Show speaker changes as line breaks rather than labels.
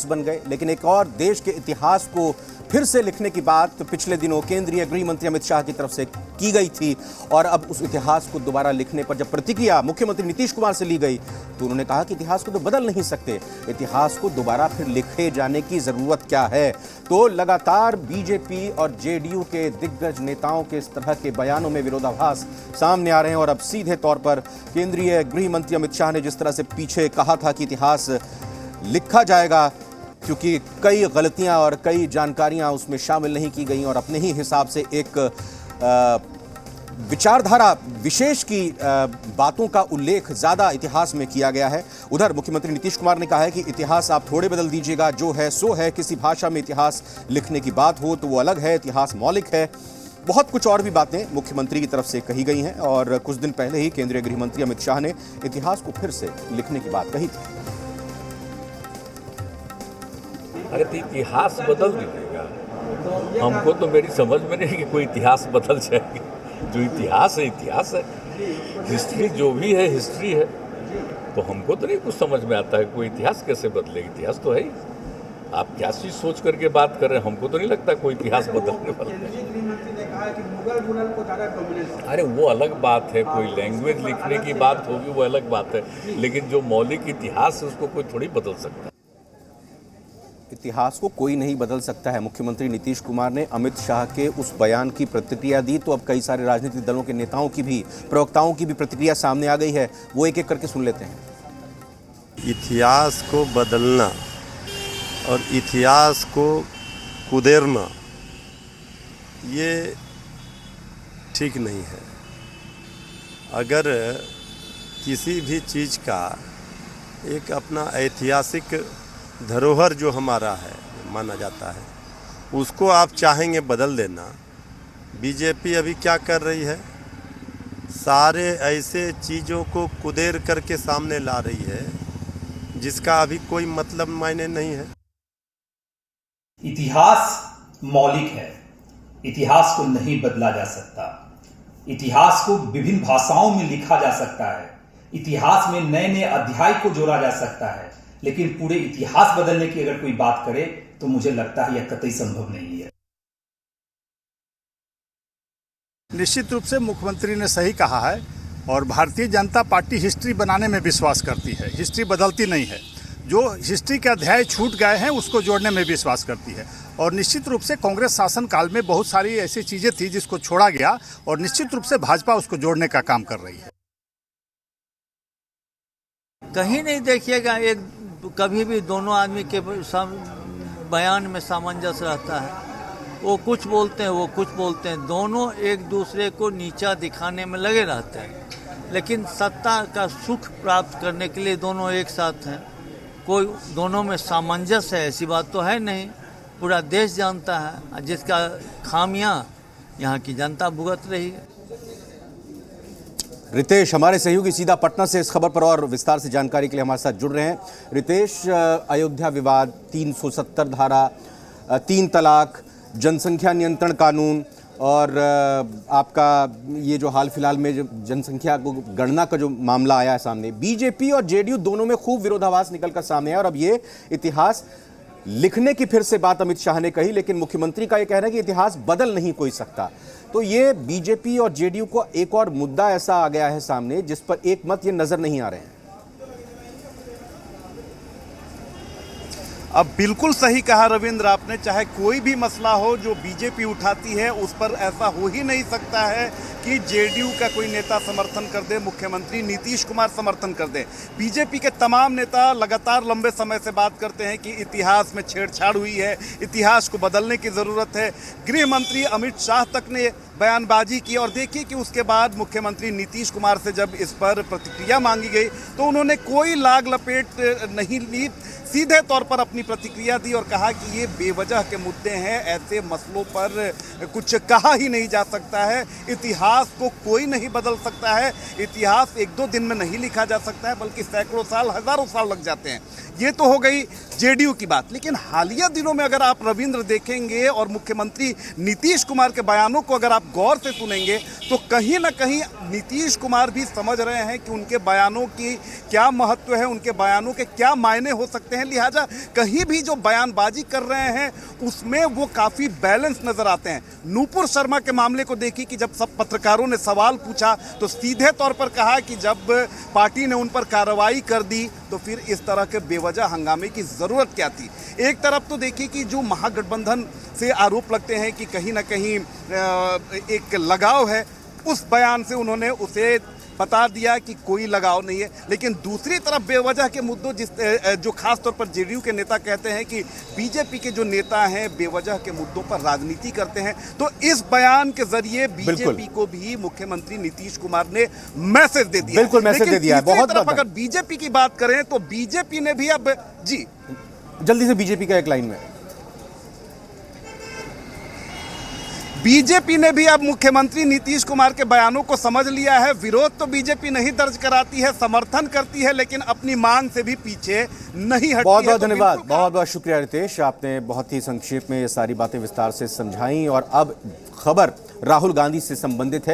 बन गए। लेकिन एक और देश के इतिहास को फिर से लिखने की बात पिछले दिनों केंद्रीय गृह मंत्री अमित शाह की तरफ से की गई थी और अब उस इतिहास को दोबारा लिखने पर जब प्रतिक्रिया मुख्यमंत्री नीतीश कुमार से ली गई तो उन्होंने कहा कि इतिहास को तो बदल नहीं सकते, इतिहास को दोबारा फिर लिखे जाने की जरूरत क्या है। तो लगातार बीजेपी और जेडीयू के दिग्गज नेताओं के इस तरह के बयानों में विरोधाभास सामने आ रहे हैं और अब सीधे तौर पर केंद्रीय गृह मंत्री अमित शाह ने जिस तरह से पीछे कहा था कि इतिहास लिखा जाएगा क्योंकि कई गलतियां और कई जानकारियां उसमें शामिल नहीं की गई और अपने ही हिसाब से एक विचारधारा विशेष की बातों का उल्लेख ज़्यादा इतिहास में किया गया है। उधर मुख्यमंत्री नीतीश कुमार ने कहा है कि इतिहास आप थोड़े बदल दीजिएगा, जो है सो है। किसी भाषा में इतिहास लिखने की बात हो तो वो अलग है, इतिहास मौलिक है। बहुत कुछ और भी बातें मुख्यमंत्री की तरफ से कही गई हैं और कुछ दिन पहले ही केंद्रीय गृह मंत्री अमित शाह ने इतिहास को फिर से लिखने की बात कही थी।
अरे तो इतिहास बदल दीजिएगा, हमको तो मेरी समझ में नहीं कि कोई इतिहास बदल जाएगी। जो इतिहास है, हिस्ट्री जो भी है हिस्ट्री है। तो हमको तो नहीं कुछ समझ में आता है कोई इतिहास कैसे बदलेगा। इतिहास तो है ही। आप क्या चीज़ सोच करके बात कर रहे हैं, हमको तो नहीं लगता कोई इतिहास बदलने वाला है। अरे वो अलग बात है, कोई लैंग्वेज लिखने की बात होगी वो अलग बात है, लेकिन जो मौलिक इतिहास है उसको कोई थोड़ी बदल सकता है।
इतिहास को कोई नहीं बदल सकता है। मुख्यमंत्री नीतीश कुमार ने अमित शाह के उस बयान की प्रतिक्रिया दी तो अब कई सारे राजनीतिक दलों के नेताओं की भी, प्रवक्ताओं की भी प्रतिक्रिया सामने आ गई है। वो एक एक करके सुन लेते हैं।
इतिहास को बदलना और इतिहास को कुदेरना ये ठीक नहीं है। अगर किसी भी चीज़ का एक अपना ऐतिहासिक धरोहर जो हमारा है माना जाता है, उसको आप चाहेंगे बदल देना। बीजेपी अभी क्या कर रही है, सारे ऐसे चीज़ों को कुदेर करके सामने ला रही है जिसका अभी कोई मतलब मायने नहीं है।
इतिहास मौलिक है, इतिहास को नहीं बदला जा सकता। इतिहास को विभिन्न भाषाओं में लिखा जा सकता है, इतिहास में नए नए अध्याय को जोड़ा जा सकता है, लेकिन पूरे इतिहास बदलने की अगर कोई बात करे तो मुझे लगता है यह कतई संभव नहीं है।
निश्चित रूप से मुख्यमंत्री ने सही कहा है और भारतीय जनता पार्टी हिस्ट्री बनाने में विश्वास करती है, हिस्ट्री बदलती नहीं है। जो हिस्ट्री के अध्याय छूट गए हैं उसको जोड़ने में विश्वास करती है और निश्चित रूप से कांग्रेस शासन काल में बहुत सारी ऐसी चीज़ें थी जिसको छोड़ा गया और निश्चित रूप से भाजपा उसको जोड़ने का काम कर रही है।
कहीं नहीं देखिएगा एक कभी भी दोनों आदमी के बयान में सामंजस्य रहता है। वो कुछ बोलते हैं, वो कुछ बोलते हैं, दोनों एक दूसरे को नीचा दिखाने में लगे रहते हैं, लेकिन सत्ता का सुख प्राप्त करने के लिए दोनों एक साथ हैं। कोई दोनों में सामंजस्य है ऐसी बात तो है नहीं। पूरा देश जानता है जिसका खामियां यहाँ की जनता भुगत रही है।
रितेश हमारे सहयोगी सीधा पटना से इस खबर पर और विस्तार से जानकारी के लिए हमारे साथ जुड़ रहे हैं। रितेश, अयोध्या विवाद, 370 धारा, 3 तलाक, जनसंख्या नियंत्रण कानून और आपका ये जो हाल फिलहाल में जो जनसंख्या को गणना का जो मामला आया है सामने, बीजेपी और जेडीयू दोनों में खूब विरोधाभास निकलकर सामने आया और अब ये इतिहास लिखने की फिर से बात अमित शाह ने कही, लेकिन मुख्यमंत्री का ये कहना है कि इतिहास बदल नहीं कोई सकता। तो ये बीजेपी और जेडीयू को एक और मुद्दा ऐसा आ गया है सामने जिस पर एक मत ये नजर नहीं आ रहे हैं।
अब बिल्कुल सही कहा रविंद्र आपने, चाहे कोई भी मसला हो जो बीजेपी उठाती है उस पर ऐसा हो ही नहीं सकता है कि जेडीयू का कोई नेता समर्थन कर दे, मुख्यमंत्री नीतीश कुमार समर्थन कर दे। बीजेपी के तमाम नेता लगातार लंबे समय से बात करते हैं कि इतिहास में छेड़छाड़ हुई है, इतिहास को बदलने की ज़रूरत है। गृह मंत्री अमित शाह तक ने बयानबाजी की और देखिए कि उसके बाद मुख्यमंत्री नीतीश कुमार से जब इस पर प्रतिक्रिया मांगी गई तो उन्होंने कोई लाग लपेट नहीं ली, सीधे तौर पर अपनी प्रतिक्रिया दी और कहा कि ये बेवजह के मुद्दे हैं, ऐसे मसलों पर कुछ कहा ही नहीं जा सकता है। इतिहास को कोई नहीं बदल सकता है, इतिहास 1-2 दिन में नहीं लिखा जा सकता है, बल्कि सैकड़ों साल, हज़ारों साल लग जाते हैं। ये तो हो गई जेडीयू की बात। लेकिन हालिया दिनों में अगर आप रविंद्र देखेंगे और मुख्यमंत्री नीतीश कुमार के बयानों को अगर आप गौर से सुनेंगे तो कहीं ना कहीं नीतीश कुमार भी समझ रहे हैं कि उनके बयानों की क्या महत्व है, उनके बयानों के क्या मायने हो सकते हैं। लिहाजा कहीं भी जो बयानबाजी कर रहे हैं उसमें वो काफ़ी बैलेंस नजर आते हैं। नूपुर शर्मा के मामले को देखिए कि जब सब पत्रकारों ने सवाल पूछा तो सीधे तौर पर कहा कि जब पार्टी ने उन पर कार्रवाई कर दी तो फिर इस तरह के बेवजह हंगामे की ज़रूरत क्या थी। एक तरफ तो देखिए कि जो महागठबंधन से आरोप लगते हैं कि कहीं ना कहीं एक लगाव है, उस बयान से उन्होंने उसे बता दिया कि कोई लगाव नहीं है। लेकिन दूसरी तरफ बेवजह के मुद्दों जो खास तौर पर जेडीयू के नेता कहते हैं कि बीजेपी के जो नेता हैं बेवजह के मुद्दों पर राजनीति करते हैं, तो इस बयान के जरिए बीजेपी को भी मुख्यमंत्री नीतीश कुमार ने मैसेज दे दिया।
बिल्कुल मैसेज दे दिया है। बहुत
तरफ अगर बीजेपी की बात करें तो बीजेपी ने भी अब जी
जल्दी से बीजेपी का एक लाइन में,
बीजेपी ने भी अब मुख्यमंत्री नीतीश कुमार के बयानों को समझ लिया है। विरोध तो बीजेपी नहीं दर्ज कराती है, समर्थन करती है, लेकिन अपनी मांग से भी पीछे नहीं हटती है।
बहुत बहुत धन्यवाद, बहुत बहुत शुक्रिया रितेश, आपने बहुत ही संक्षेप में ये सारी बातें विस्तार से समझाई। और अब खबर राहुल गांधी से संबंधित है।